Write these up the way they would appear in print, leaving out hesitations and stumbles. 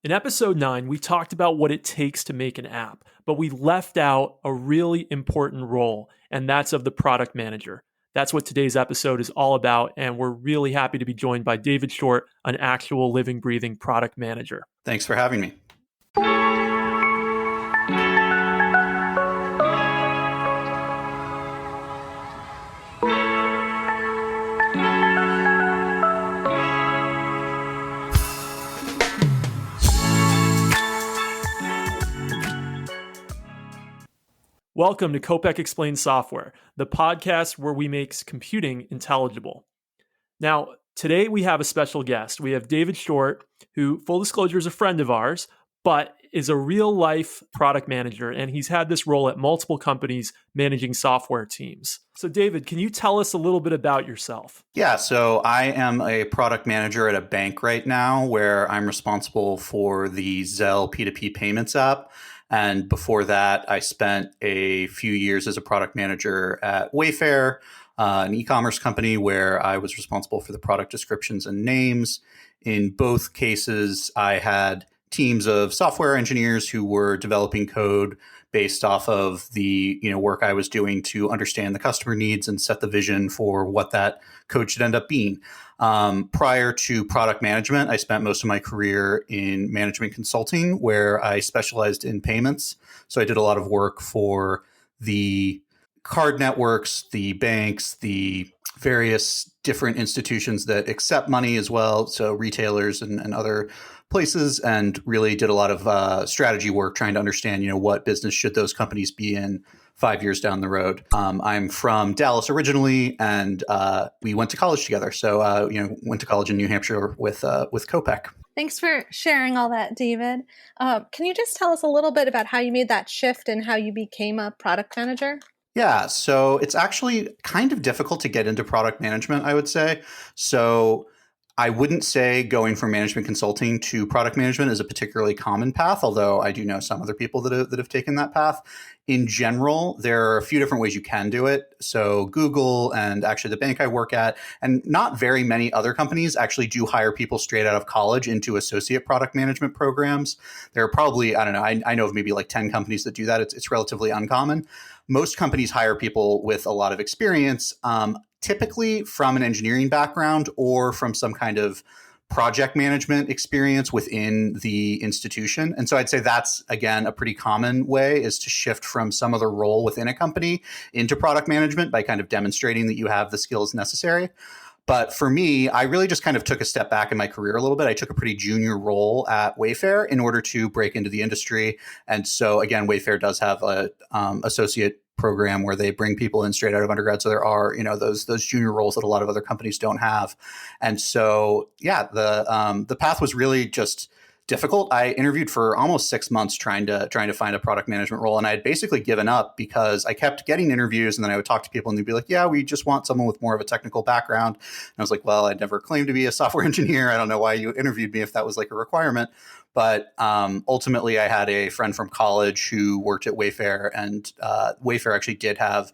In episode 9, we talked about what it takes to make an app, but we left out a really important role, and that's of the product manager. That's what today's episode is all about, and we're really happy to be joined by David Short, an actual living, breathing product manager. Thanks for having me. Welcome to Kopec Explains Software, the podcast where we make computing intelligible. Now, today we have a special guest. We have David Short, who, full disclosure, is a friend of ours, but is a real-life product manager, and he's had this role at multiple companies managing software teams. So, David, can you tell us a little bit about yourself? Yeah, so I am a product manager at a bank right now where I'm responsible for the Zelle P2P payments app. And before that, I spent a few years as a product manager at Wayfair, an e-commerce company where I was responsible for the product descriptions and names. In both cases, I had teams of software engineers who were developing code based off of the work I was doing to understand the customer needs and set the vision for what that code should end up being. Prior to product management, I spent most of my career in management consulting, where I specialized in payments. So I did a lot of work for the card networks, the banks, the various different institutions that accept money as well, so retailers and other places, and really did a lot of strategy work trying to understand, what business should those companies be in 5 years down the road. I'm from Dallas originally, and we went to college together. So, went to college in New Hampshire with Kopec. Thanks for sharing all that, David. Can you just tell us a little bit about how you made that shift and how you became a product manager? Yeah, so it's actually kind of difficult to get into product management, I would say. So I wouldn't say going from management consulting to product management is a particularly common path, although I do know some other people that have taken that path. In general, there are a few different ways you can do it. So Google and actually the bank I work at, and not very many other companies actually do hire people straight out of college into associate product management programs. There are probably, I don't know, I know of maybe like 10 companies that do that. It's relatively uncommon. Most companies hire people with a lot of experience, typically from an engineering background or from some kind of project management experience within the institution. And so I'd say that's, again, a pretty common way, is to shift from some other role within a company into product management by kind of demonstrating that you have the skills necessary. But for me, I really just kind of took a step back in my career a little bit. I took a pretty junior role at Wayfair in order to break into the industry. And so again, Wayfair does have a associate program where they bring people in straight out of undergrad. So there are, those junior roles that a lot of other companies don't have. And so, yeah, the path was really just difficult. I interviewed for almost 6 months trying to find a product management role. And I had basically given up because I kept getting interviews, and then I would talk to people and they'd be like, yeah, we just want someone with more of a technical background. And I was like, well, I'd never claimed to be a software engineer. I don't know why you interviewed me if that was like a requirement. But ultimately, I had a friend from college who worked at Wayfair, and Wayfair actually did have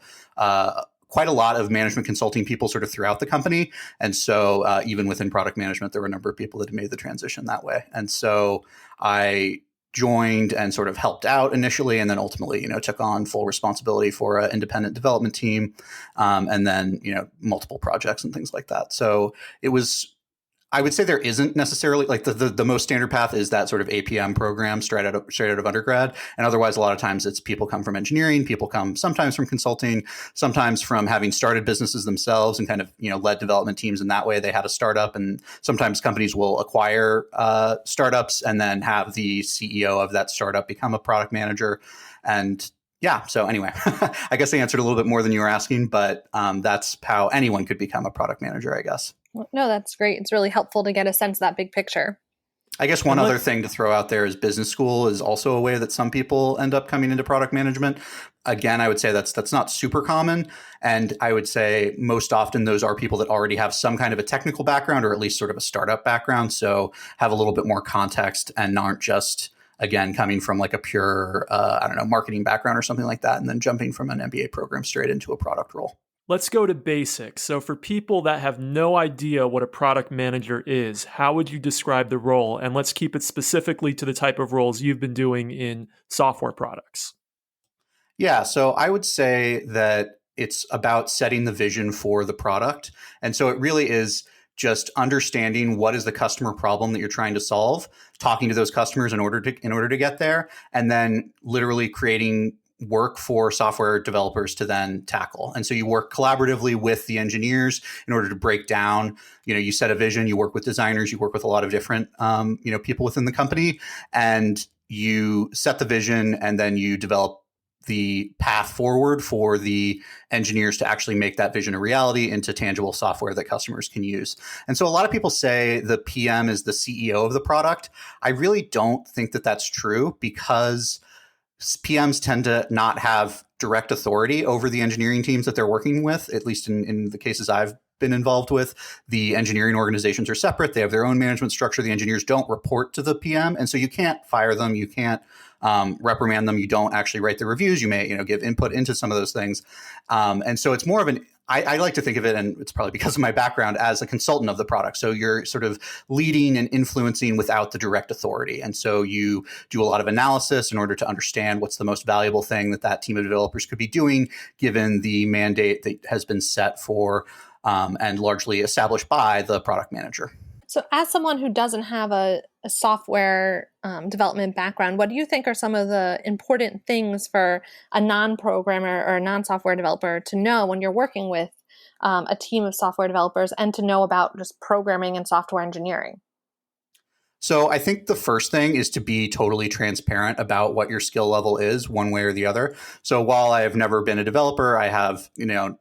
quite a lot of management consulting people sort of throughout the company. And so even within product management, there were a number of people that had made the transition that way. And so I joined and sort of helped out initially, and then ultimately, took on full responsibility for an independent development team, and then, multiple projects and things like that. So it was, I would say there isn't necessarily like the most standard path is that sort of APM program straight out of undergrad. And otherwise, a lot of times it's people come from engineering, people come sometimes from consulting, sometimes from having started businesses themselves and kind of, led development teams in that way. They had a startup, and sometimes companies will acquire startups and then have the CEO of that startup become a product manager. And yeah, so anyway, I guess I answered a little bit more than you were asking, but that's how anyone could become a product manager, I guess. No, that's great. It's really helpful to get a sense of that big picture. I guess one other thing to throw out there is business school is also a way that some people end up coming into product management. Again, I would say that's not super common. And I would say most often those are people that already have some kind of a technical background, or at least sort of a startup background. So have a little bit more context and aren't just, again, coming from like a pure, marketing background or something like that, and then jumping from an MBA program straight into a product role. Let's go to basics. So, for people that have no idea what a product manager is, how would you describe the role? And let's keep it specifically to the type of roles you've been doing in software products. Yeah, so I would say that it's about setting the vision for the product. And so it really is just understanding what is the customer problem that you're trying to solve, talking to those customers in order to get there, and then literally creating work for software developers to then tackle. And so you work collaboratively with the engineers in order to break down, you set a vision, you work with designers, you work with a lot of different, people within the company, and you set the vision, and then you develop the path forward for the engineers to actually make that vision a reality into tangible software that customers can use. And so a lot of people say the PM is the CEO of the product. I really don't think that that's true, because PMs tend to not have direct authority over the engineering teams that they're working with, at least in the cases I've been involved with. The engineering organizations are separate. They have their own management structure. The engineers don't report to the PM. And so you can't fire them. You can't reprimand them. You don't actually write the reviews. You may, give input into some of those things. And so it's more of I like to think of it, and it's probably because of my background, as a consultant of the product. So you're sort of leading and influencing without the direct authority. And so you do a lot of analysis in order to understand what's the most valuable thing that team of developers could be doing, given the mandate that has been set for and largely established by the product manager. So as someone who doesn't have a software development background, what do you think are some of the important things for a non-programmer or a non-software developer to know when you're working with a team of software developers, and to know about just programming and software engineering? So I think the first thing is to be totally transparent about what your skill level is, one way or the other. So while I have never been a developer, I have,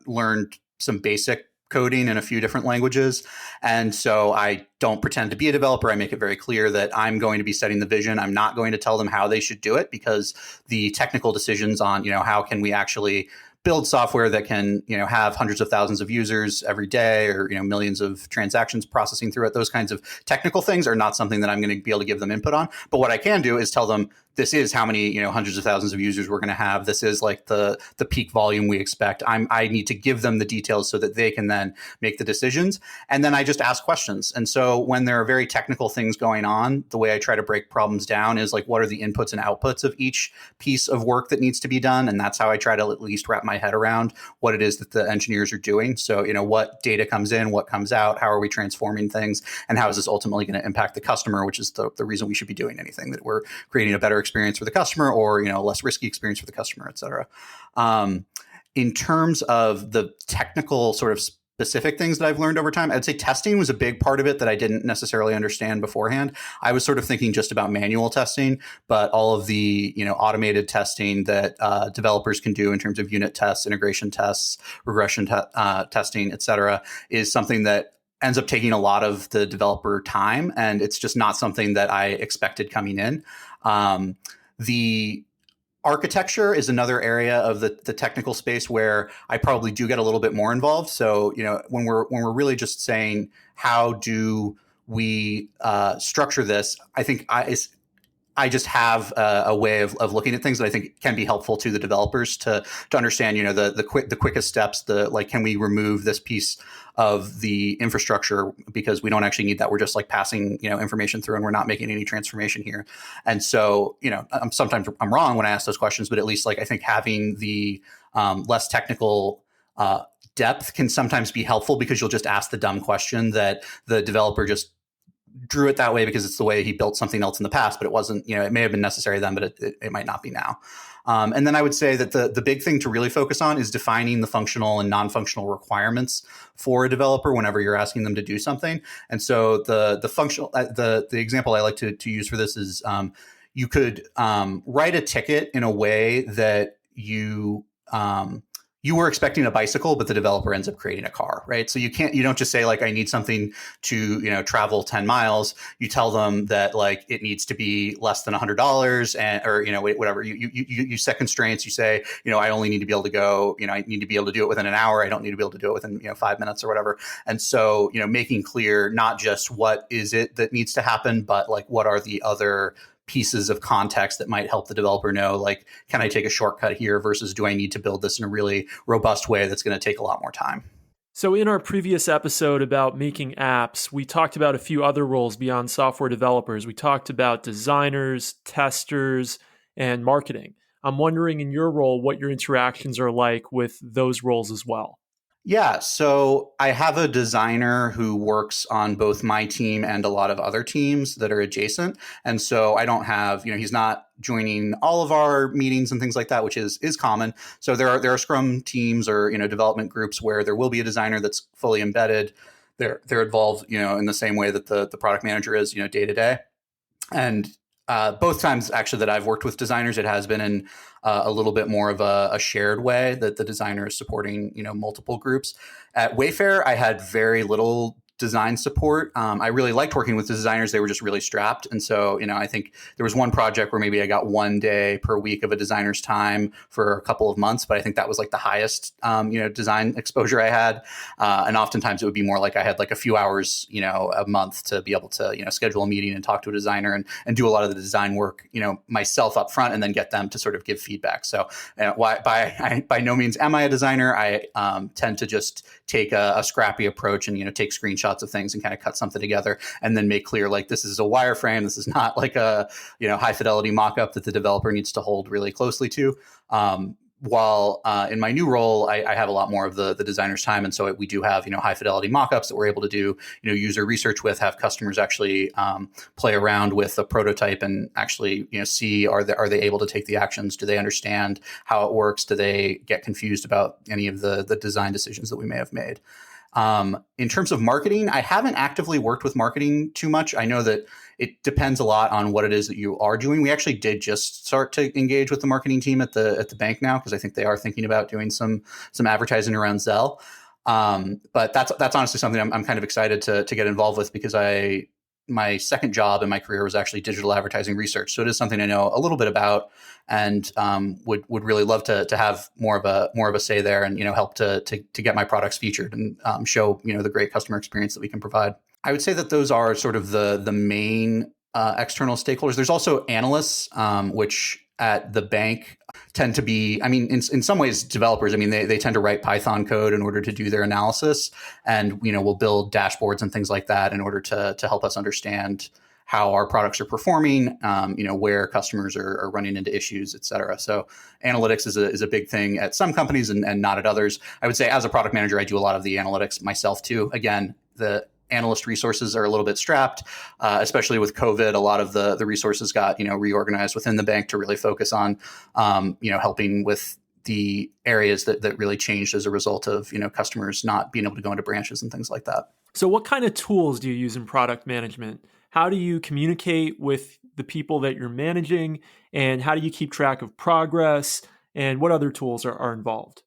learned some basic coding in a few different languages. And so I don't pretend to be a developer. I make it very clear that I'm going to be setting the vision. I'm not going to tell them how they should do it, because the technical decisions on, how can we actually build software that can, have hundreds of thousands of users every day, or, millions of transactions processing through it. Those kinds of technical things are not something that I'm going to be able to give them input on. But what I can do is tell them, this is how many, hundreds of thousands of users we're going to have. This is like the peak volume we expect. I need to give them the details so that they can then make the decisions. And then I just ask questions. And so when there are very technical things going on, the way I try to break problems down is like, what are the inputs and outputs of each piece of work that needs to be done? And that's how I try to at least wrap my head around what it is that the engineers are doing. So, what data comes in, what comes out, how are we transforming things, and how is this ultimately going to impact the customer, which is the reason we should be doing anything, that we're creating a better experience for the customer, or less risky experience for the customer, et cetera. In terms of the technical sort of specific things that I've learned over time, I'd say testing was a big part of it that I didn't necessarily understand beforehand. I was sort of thinking just about manual testing, but all of the automated testing that developers can do in terms of unit tests, integration tests, regression testing, et cetera, is something that ends up taking a lot of the developer time, and it's just not something that I expected coming in. The architecture is another area of the technical space where I probably do get a little bit more involved. So, when we're really just saying, how do we structure this, I think I just have a way of looking at things that I think can be helpful to the developers to understand, the quickest steps, can we remove this piece of the infrastructure because we don't actually need that. We're just passing, information through, and we're not making any transformation here. And so, sometimes I'm wrong when I ask those questions, but at least I think having the less technical depth can sometimes be helpful, because you'll just ask the dumb question that the developer just drew it that way because it's the way he built something else in the past, but it wasn't, it may have been necessary then, but it might not be now. And then I would say that the big thing to really focus on is defining the functional and non-functional requirements for a developer whenever you're asking them to do something. And so the functional, the example I like to use for this is you could write a ticket in a way that you were expecting a bicycle, but the developer ends up creating a car, right? So you don't just say I need something to, travel 10 miles. You tell them that it needs to be less than $100 or whatever. You set constraints. You say, I only need to be able to go, I need to be able to do it within an hour. I don't need to be able to do it within, 5 minutes or whatever. And so, making clear not just what is it that needs to happen, but what are the other pieces of context that might help the developer know, like, can I take a shortcut here versus do I need to build this in a really robust way that's going to take a lot more time? So in our previous episode about making apps, we talked about a few other roles beyond software developers. We talked about designers, testers, and marketing. I'm wondering in your role, what your interactions are like with those roles as well. Yeah, so I have a designer who works on both my team and a lot of other teams that are adjacent. And so I don't have, he's not joining all of our meetings and things like that, which is common. So there are Scrum teams or, development groups where there will be a designer that's fully embedded. They're involved, in the same way that the product manager is, day to day. And both times actually that I've worked with designers, it has been in a little bit more of a shared way that the designer is supporting, multiple groups. At Wayfair, I had very little design support. I really liked working with the designers. They were just really strapped. And so, I think there was one project where maybe I got 1 day per week of a designer's time for a couple of months, but I think that was like the highest, design exposure I had. And oftentimes it would be more like I had like a few hours, a month to be able to, schedule a meeting and talk to a designer and do a lot of the design work, myself up front and then get them to sort of give feedback. So by no means am I a designer. I tend to just take a scrappy approach and, take screenshots of things and kind of cut something together and then make clear, like, this is a wireframe. This is not like a, high fidelity mock-up that the developer needs to hold really closely to. While in my new role, I have a lot more of the designer's time. And so we do have, high fidelity mockups that we're able to do, user research with, have customers actually play around with a prototype and actually, see, are they able to take the actions? Do they understand how it works? Do they get confused about any of the design decisions that we may have made? In terms of marketing, I haven't actively worked with marketing too much. I know that it depends a lot on what it is that you are doing. We actually did just start to engage with the marketing team at the bank now, because I think they are thinking about doing some advertising around Zelle. But that's honestly something I'm kind of excited to get involved with, because my second job in my career was actually digital advertising research. So it is something I know a little bit about, and would really love to have more of a say there, and help to get my products featured and show the great customer experience that we can provide. I would say that those are sort of the main external stakeholders. There's also analysts, which at the bank tend to be, in some ways, developers. They tend to write Python code in order to do their analysis, and we'll build dashboards and things like that in order to help us understand how our products are performing, where customers are running into issues, et cetera. So analytics is a big thing at some companies and not at others. I would say as a product manager, I do a lot of the analytics myself too. Again, the analyst resources are a little bit strapped, especially with COVID. A lot of the resources got, reorganized within the bank to really focus on, helping with the areas that really changed as a result of, customers not being able to go into branches and things like that. So what kind of tools do you use in product management? How do you communicate with the people that you're managing, and how do you keep track of progress, and what other tools are involved?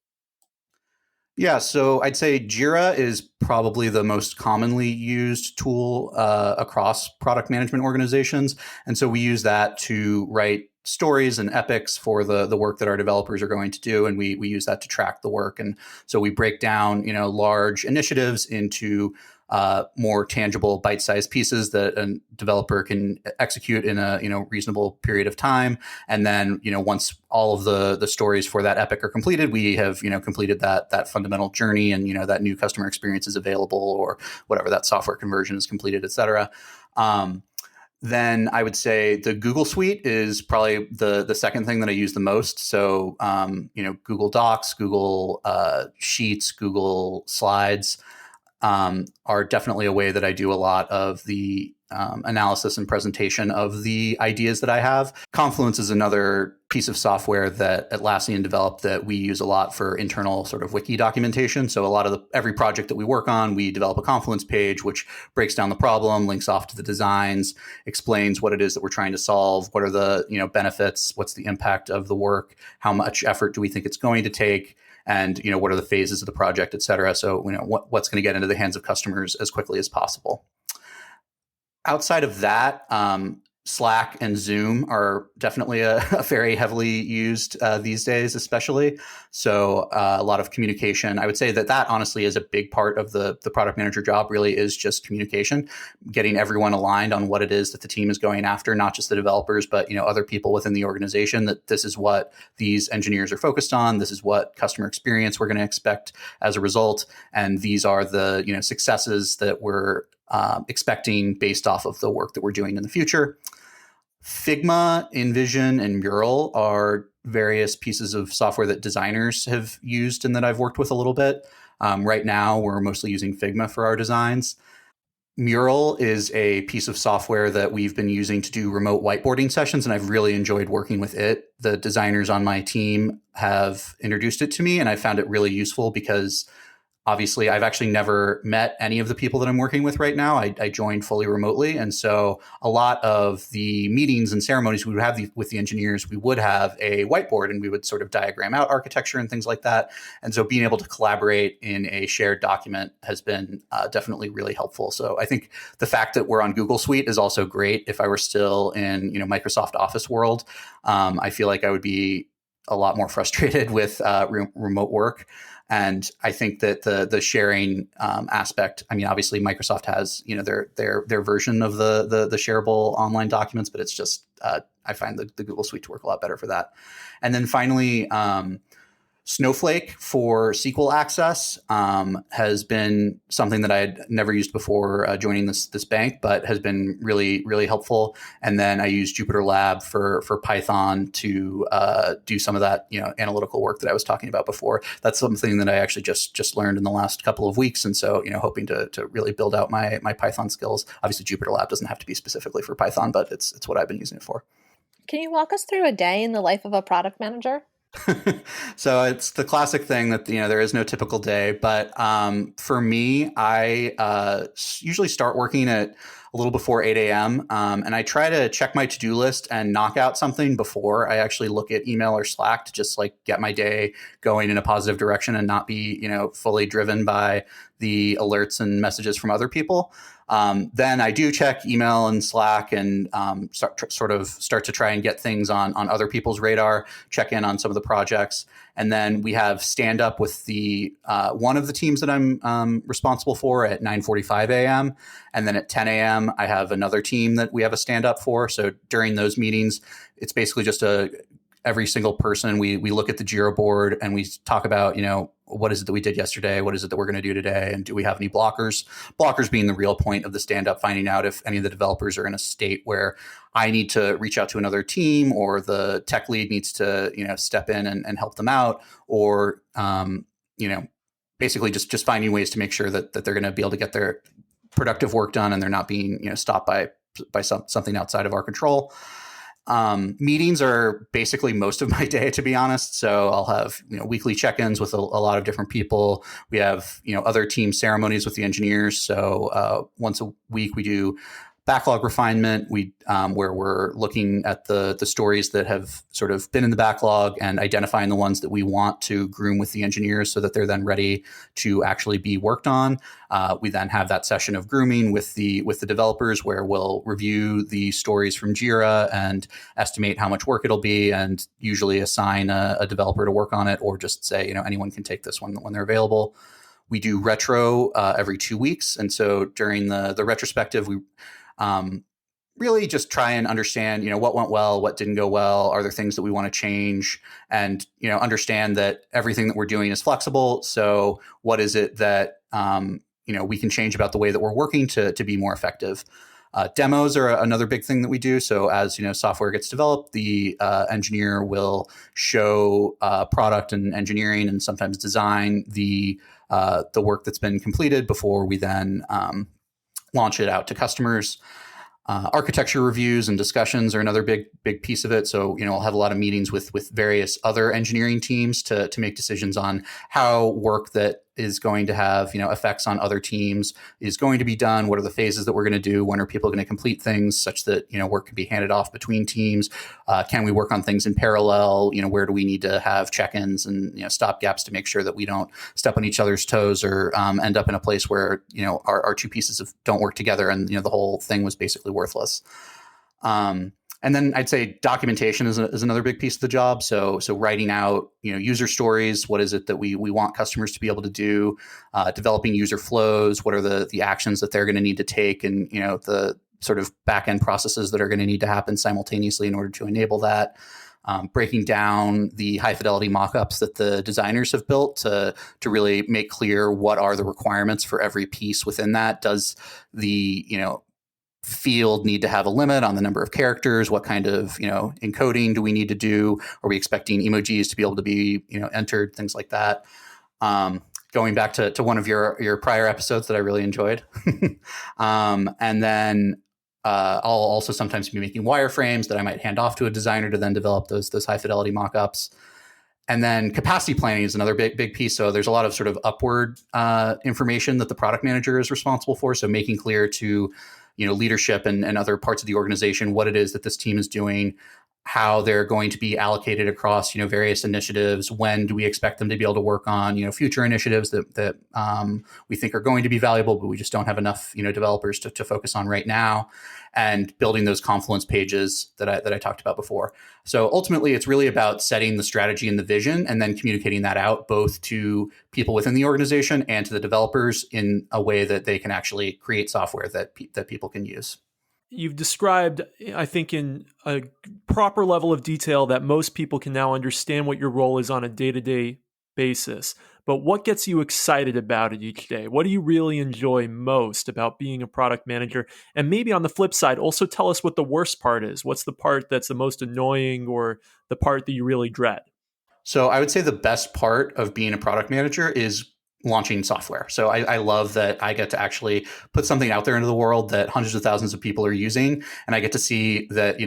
Yeah, so I'd say Jira is probably the most commonly used tool across product management organizations. And so we use that to write stories and epics for the work that our developers are going to do. And we use that to track the work. And so we break down, large initiatives into more tangible bite-sized pieces that a developer can execute in a reasonable period of time. And then once all of the stories for that epic are completed, we have completed that fundamental journey, and that new customer experience is available, or whatever, that software conversion is completed, et cetera. Then I would say the Google Suite is probably the second thing that I use the most. So Google Docs, Google Sheets, Google Slides are definitely a way that I do a lot of the analysis and presentation of the ideas that I have. Confluence is another piece of software that Atlassian developed that we use a lot for internal sort of wiki documentation. So a lot of every project that we work on, we develop a Confluence page, which breaks down the problem, links off to the designs, explains what it is that we're trying to solve, what are the benefits, what's the impact of the work, how much effort do we think it's going to take, and what are the phases of the project, et cetera. So what's going to get into the hands of customers as quickly as possible. Outside of that, Slack and Zoom are definitely a very heavily used these days, especially. So a lot of communication. I would say that honestly is a big part of the product manager job. Really is just communication, getting everyone aligned on what it is that the team is going after, not just the developers, but other people within the organization. That this is what these engineers are focused on. This is what customer experience we're going to expect as a result, and these are the successes that we're expecting based off of the work that we're doing in the future. Figma, InVision, and Mural are various pieces of software that designers have used and that I've worked with a little bit. Right now, we're mostly using Figma for our designs. Mural is a piece of software that we've been using to do remote whiteboarding sessions, and I've really enjoyed working with it. The designers on my team have introduced it to me, and I found it really useful because obviously, I've actually never met any of the people that I'm working with right now. I joined fully remotely. And so a lot of the meetings and ceremonies we would have with the engineers, we would have a whiteboard and we would sort of diagram out architecture and things like that. And so being able to collaborate in a shared document has been definitely really helpful. So I think the fact that we're on Google Suite is also great. If I were still in Microsoft Office world, I feel like I would be a lot more frustrated with remote work. And I think that the sharing aspect, I mean, obviously Microsoft has, their version of the shareable online documents, but it's just, I find the Google Suite to work a lot better for that. And then finally, Snowflake for SQL access has been something that I had never used before joining this bank, but has been really, really helpful. And then I use JupyterLab for Python to do some of that analytical work that I was talking about before. That's something that I actually just learned in the last couple of weeks, and so hoping to really build out my Python skills. Obviously, JupyterLab doesn't have to be specifically for Python, but it's what I've been using it for. Can you walk us through a day in the life of a product manager? So it's the classic thing that there is no typical day, but for me, I usually start working at a little before 8 a.m. And I try to check my to-do list and knock out something before I actually look at email or Slack to just get my day going in a positive direction and not be fully driven by the alerts and messages from other people. Then I do check email and Slack and start to try and get things on other people's radar, check in on some of the projects. And then we have stand up with the one of the teams that I'm responsible for at 9:45 a.m. And then at 10 a.m. I have another team that we have a stand up for. So during those meetings, it's basically just every single person. We look at the Jira board and we talk about, what is it that we did yesterday? What is it that we're going to do today? And do we have any blockers? Blockers being the real point of the stand-up, finding out if any of the developers are in a state where I need to reach out to another team, or the tech lead needs to, step in and help them out, or, basically just finding ways to make sure that they're going to be able to get their productive work done and they're not being, stopped by something outside of our control. Meetings are basically most of my day, to be honest. So I'll have, weekly check-ins with a lot of different people. We have, other team ceremonies with the engineers. So once a week we do backlog refinement, where we're looking at the stories that have sort of been in the backlog and identifying the ones that we want to groom with the engineers so that they're then ready to actually be worked on. We then have that session of grooming with the developers, where we'll review the stories from Jira and estimate how much work it'll be, and usually assign a developer to work on it, or just say, anyone can take this one when they're available. We do retro every 2 weeks. And so during the retrospective, we really just try and understand, what went well, what didn't go well, are there things that we want to change, and, understand that everything that we're doing is flexible. So what is it that, we can change about the way that we're working to be more effective? Demos are another big thing that we do. So as software gets developed, the engineer will show product and engineering and sometimes design the work that's been completed before we then launch it out to customers. Architecture reviews and discussions are another big piece of it. So, I'll have a lot of meetings with various other engineering teams to make decisions on how work that is going to have, effects on other teams is going to be done. What are the phases that we're going to do? When are people going to complete things such that, work can be handed off between teams? Can we work on things in parallel? Where do we need to have check-ins and, stop gaps to make sure that we don't step on each other's toes or end up in a place where, our two pieces don't work together and, the whole thing was basically worthless. And then I'd say documentation is another big piece of the job. So writing out, user stories. What is it that we want customers to be able to do? Developing user flows. What are the actions that they're going to need to take, and the sort of back end processes that are going to need to happen simultaneously in order to enable that. Breaking down the high fidelity mockups that the designers have built to really make clear what are the requirements for every piece within that. Does the field need to have a limit on the number of characters? What kind of encoding do we need to do? Are we expecting emojis to be able to be entered? Things like that. Going back to one of your prior episodes that I really enjoyed, and then I'll also sometimes be making wireframes that I might hand off to a designer to then develop those high fidelity mockups. And then capacity planning is another big piece. So there's a lot of sort of upward information that the product manager is responsible for. So making clear to leadership and other parts of the organization what it is that this team is doing, how they're going to be allocated across various initiatives. When do we expect them to be able to work on future initiatives that we think are going to be valuable, but we just don't have enough developers to focus on right now, and building those Confluence pages that I talked about before. So ultimately, it's really about setting the strategy and the vision, and then communicating that out both to people within the organization and to the developers in a way that they can actually create software that people can use. You've described, I think, in a proper level of detail that most people can now understand what your role is on a day-to-day basis. But what gets you excited about it each day? What do you really enjoy most about being a product manager? And maybe on the flip side, also tell us what the worst part is. What's the part that's the most annoying, or the part that you really dread? So I would say the best part of being a product manager is launching software. So I love that I get to actually put something out there into the world that hundreds of thousands of people are using. And I get to see that,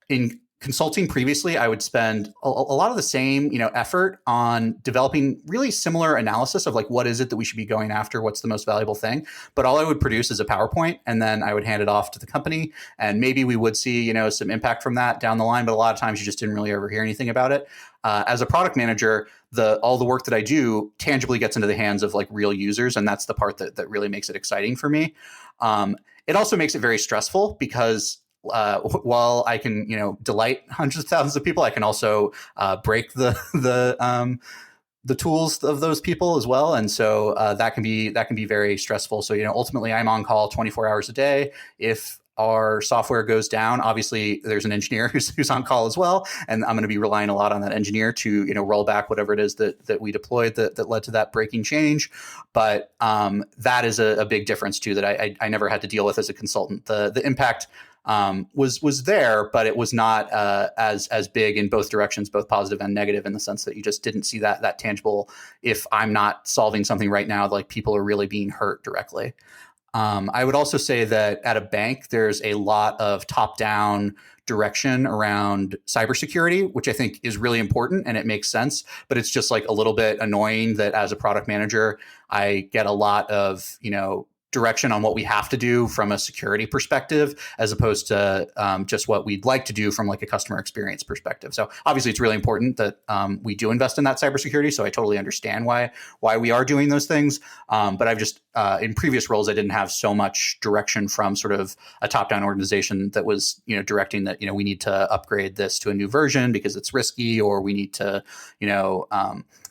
in consulting previously, I would spend a lot of the same, effort on developing really similar analysis of like, what is it that we should be going after? What's the most valuable thing? But all I would produce is a PowerPoint, and then I would hand it off to the company, and maybe we would see, some impact from that down the line. But a lot of times you just didn't really ever hear anything about it. As a product manager, all the work that I do tangibly gets into the hands of like real users. And that's the part that really makes it exciting for me. It also makes it very stressful because while I can, delight hundreds of thousands of people, I can also break the tools of those people as well. And so that can be very stressful. So, ultimately I'm on call 24 hours a day. If our software goes down, obviously there's an engineer who's on call as well. And I'm going to be relying a lot on that engineer to, roll back whatever it is that we deployed that led to that breaking change. But that is a big difference too, that I never had to deal with as a consultant. The impact was there, but it was not as big in both directions, both positive and negative, in the sense that you just didn't see that tangible. If I'm not solving something right now, like people are really being hurt directly. I would also say that at a bank, there's a lot of top-down direction around cybersecurity, which I think is really important and it makes sense. But it's just like a little bit annoying that as a product manager, I get a lot of, direction on what we have to do from a security perspective, as opposed to just what we'd like to do from like a customer experience perspective. So obviously it's really important that we do invest in that cybersecurity. So I totally understand why we are doing those things. But I've just, in previous roles, I didn't have so much direction from sort of a top-down organization that was, directing that, we need to upgrade this to a new version because it's risky, or we need to,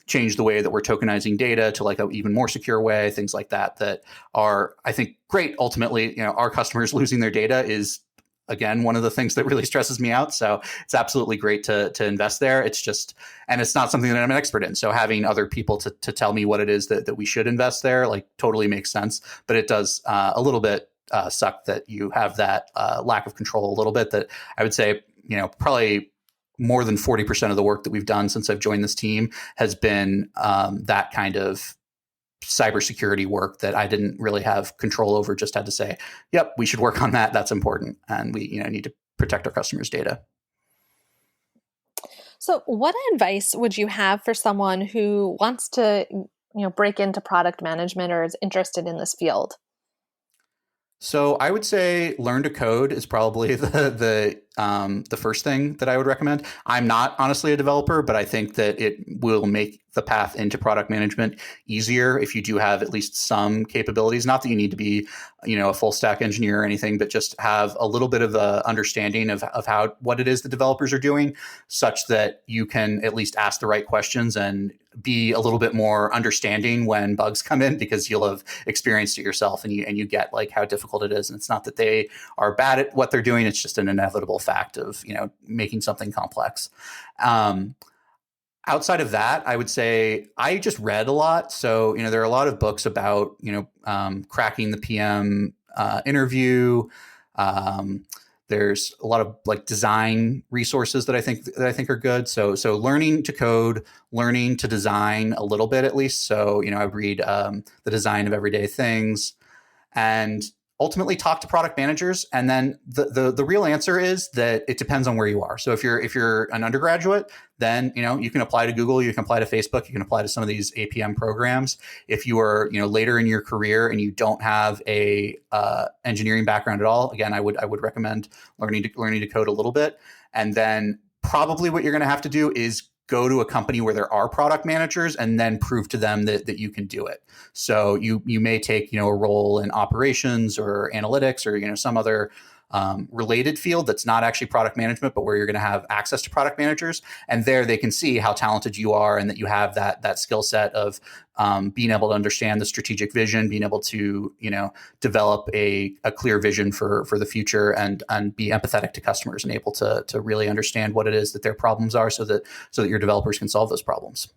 change the way that we're tokenizing data to like an even more secure way, things like that are, I think, great. Ultimately, our customers losing their data is, again, one of the things that really stresses me out. So it's absolutely great to invest there. It's just, and it's not something that I'm an expert in. So having other people to tell me what it is that we should invest there, like, totally makes sense. But it does a little bit suck that you have that lack of control a little bit. That I would say, probably more than 40% of the work that we've done since I've joined this team has been that kind of cybersecurity work that I didn't really have control over, just had to say, yep, we should work on that. That's important. And we need to protect our customers' data. So what advice would you have for someone who wants to break into product management or is interested in this field? So I would say learn to code is probably the the first thing that I would recommend. I'm not honestly a developer, but I think that it will make the path into product management easier if you do have at least some capabilities. Not that you need to be, a full stack engineer or anything, but just have a little bit of a understanding of how what it is the developers are doing, such that you can at least ask the right questions and be a little bit more understanding when bugs come in, because you'll have experienced it yourself and you get like how difficult it is. And it's not that they are bad at what they're doing. It's just an inevitable fact of, making something complex. Outside of that, I would say I just read a lot. So, there are a lot of books about, cracking the PM interview. There's a lot of like design resources that I think are good. So learning to code, learning to design a little bit at least. So, I read The Design of Everyday Things, and ultimately talk to product managers. And then the real answer is that it depends on where you are. So if you're an undergraduate, then you can apply to Google, you can apply to Facebook, you can apply to some of these APM programs. If you are later in your career and you don't have a engineering background at all, again, I would recommend learning to code a little bit. And then probably what you're going to have to do is go to a company where there are product managers and then prove to them that you can do it. So you may take, a role in operations or analytics or, some other related field that's not actually product management, but where you're going to have access to product managers. And there they can see how talented you are and that you have that skill set of being able to understand the strategic vision, being able to, develop a clear vision for the future and be empathetic to customers and able to really understand what it is that their problems are so that your developers can solve those problems.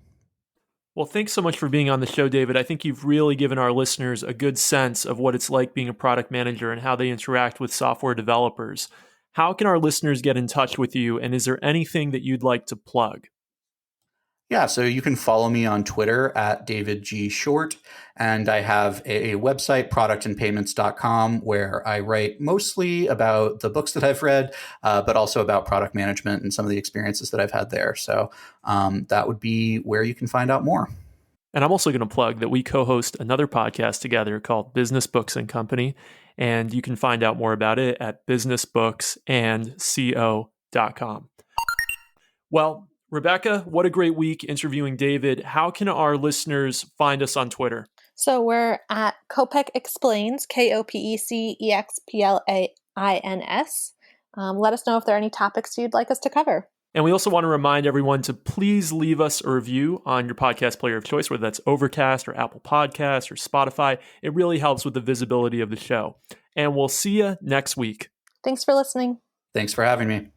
Well, thanks so much for being on the show, David. I think you've really given our listeners a good sense of what it's like being a product manager and how they interact with software developers. How can our listeners get in touch with you? And is there anything that you'd like to plug? Yeah, so you can follow me on Twitter at David G. Short, and I have a website, productandpayments.com, where I write mostly about the books that I've read, but also about product management and some of the experiences that I've had there. So that would be where you can find out more. And I'm also going to plug that we co-host another podcast together called Business Books and Company, and you can find out more about it at businessbooksandco.com. Well, Rebecca, what a great week interviewing David. How can our listeners find us on Twitter? So we're at Kopec Explains, KOPECXPLAINS. Let us know if there are any topics you'd like us to cover. And we also want to remind everyone to please leave us a review on your podcast player of choice, whether that's Overcast or Apple Podcasts or Spotify. It really helps with the visibility of the show. And we'll see you next week. Thanks for listening. Thanks for having me.